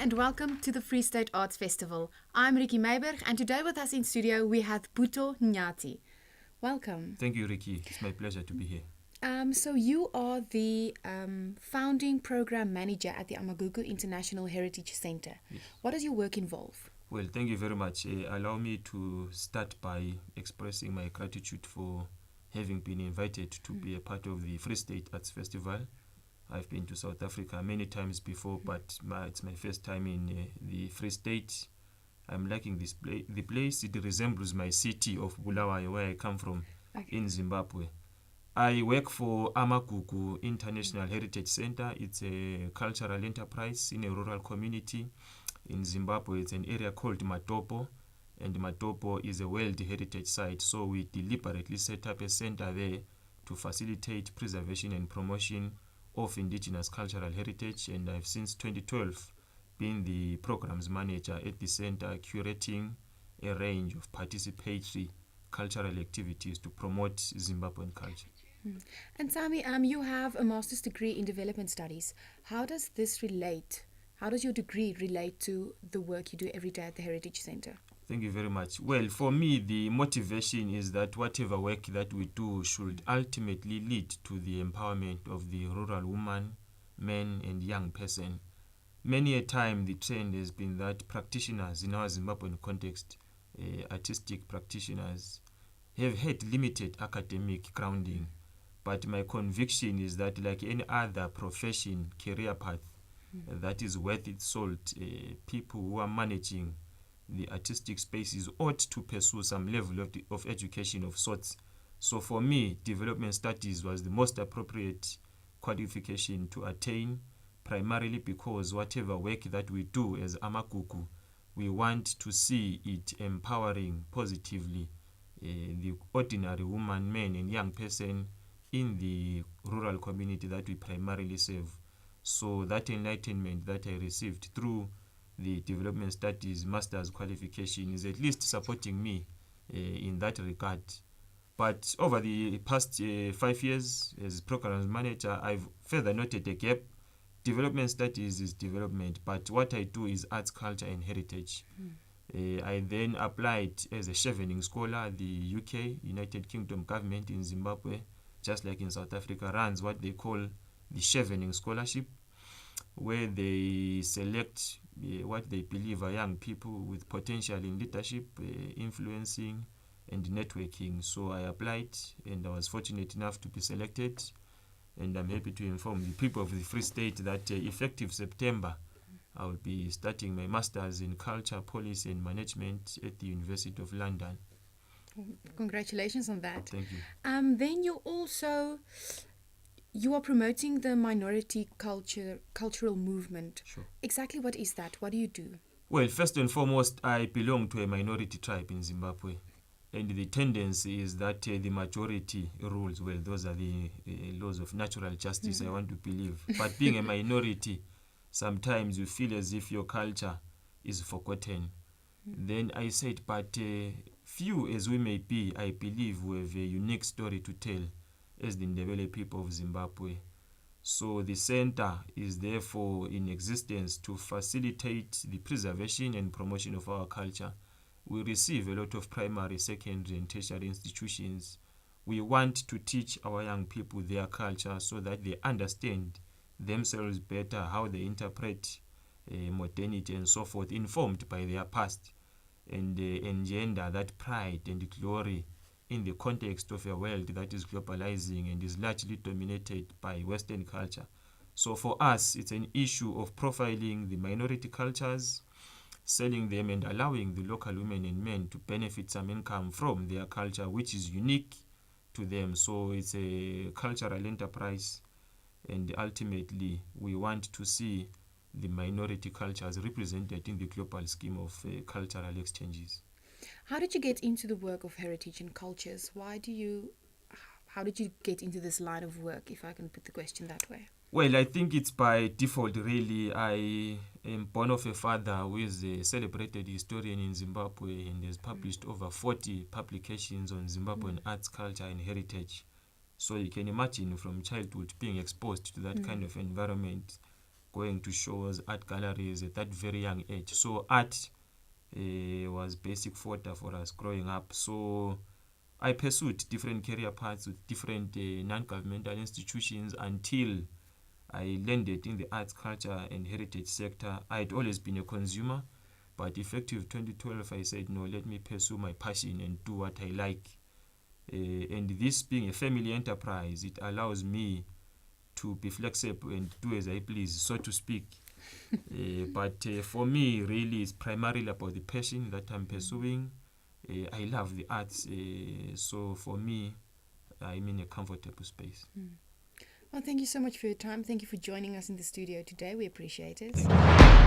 and welcome to the Free State Arts Festival. I'm Ricky Meiberg, and today with us in studio we have Butholezwe Nyathi. Welcome. Thank you, Ricky. It's my pleasure to be here. So you are the founding program manager at the Amagugu International Heritage Center. Yes. What does your work involve? Well, thank you very much. Allow me to start by expressing my gratitude for having been invited to be a part of the Free State Arts Festival. I've been to South Africa many times before, but it's my first time in the Free State. I'm liking this the place. It resembles my city of Bulawayo, where I come from, in Zimbabwe. I work for Amagugu International Heritage Center. It's a cultural enterprise in a rural community in Zimbabwe. It's an area called Matopo, and Matopo is a World Heritage Site. So we deliberately set up a center there to facilitate preservation and promotion of indigenous cultural heritage, and I've since 2012 been the programs manager at the center, curating a range of participatory cultural activities to promote Zimbabwean culture. And Sami, you have a master's degree in development studies. How does this relate? How does your degree relate to the work you do every day at the Heritage Center? Thank you very much. Well, for me, the motivation is that whatever work that we do should ultimately lead to the empowerment of the rural woman, man, and young person. Many a time, the trend has been that practitioners in our Zimbabwean context, artistic practitioners, have had limited academic grounding. But my conviction is that, like any other profession, career path, that is worth its salt, people who are managing the artistic spaces ought to pursue some level of education of sorts. So for me, development studies was the most appropriate qualification to attain, primarily because whatever work that we do as Amagugu, we want to see it empowering positively the ordinary woman, man, and young person in the rural community that we primarily serve. So that enlightenment that I received through the development studies master's qualification is at least supporting me in that regard. But over the past 5 years as programs manager, I've further noted a gap. Development studies is development, but what I do is arts, culture, and heritage. I then applied as a Chevening scholar. The UK, United Kingdom government in Zimbabwe, just like in South Africa, runs what they call the Chevening Scholarship, where they select what they believe are young people with potential in leadership, influencing, and networking. So I applied, and I was fortunate enough to be selected, and I'm happy to inform the people of the Free State that effective September, I will be starting my master's in culture, policy, and management at the University of London. Congratulations on that. Thank you. Then you are promoting the minority cultural movement. Sure. Exactly what is that? What do you do? Well, first and foremost, I belong to a minority tribe in Zimbabwe. And the tendency is that the majority rules. Well, those are the laws of natural justice, I want to believe. But being a minority, sometimes you feel as if your culture is forgotten. Then I said, but few as we may be, I believe we have a unique story to tell as the Ndebele people of Zimbabwe. So the center is therefore in existence to facilitate the preservation and promotion of our culture. We receive a lot of primary, secondary, and tertiary institutions. We want to teach our young people their culture so that they understand themselves better, how they interpret modernity and so forth, informed by their past, and engender that pride and glory in the context of a world that is globalizing and is largely dominated by Western culture. So for us, it's an issue of profiling the minority cultures, selling them, and allowing the local women and men to benefit some income from their culture, which is unique to them. So it's a cultural enterprise, and ultimately we want to see the minority cultures represented in the global scheme of cultural exchanges. How did you get into the work of heritage and cultures? How did you get into this line of work, if I can put the question that way? Well, I think it's by default, really. I am born of a father who is a celebrated historian in Zimbabwe and has published over 40 publications on Zimbabwean arts, culture, and heritage. So you can imagine from childhood being exposed to that kind of environment. going to shows, art galleries at that very young age. So art was basic fodder for us growing up. So I pursued different career paths with different non-governmental institutions until I landed in the arts, culture, and heritage sector. I had always been a consumer, but effective 2012, I said, no, let me pursue my passion and do what I like. And this being a family enterprise, it allows me to be flexible and do as I please, so to speak. But for me, really, it's primarily about the passion that I'm pursuing. I love the arts, so for me, I'm in a comfortable space. Well, thank you so much for your time. Thank you for joining us in the studio today. We appreciate it. Thank you.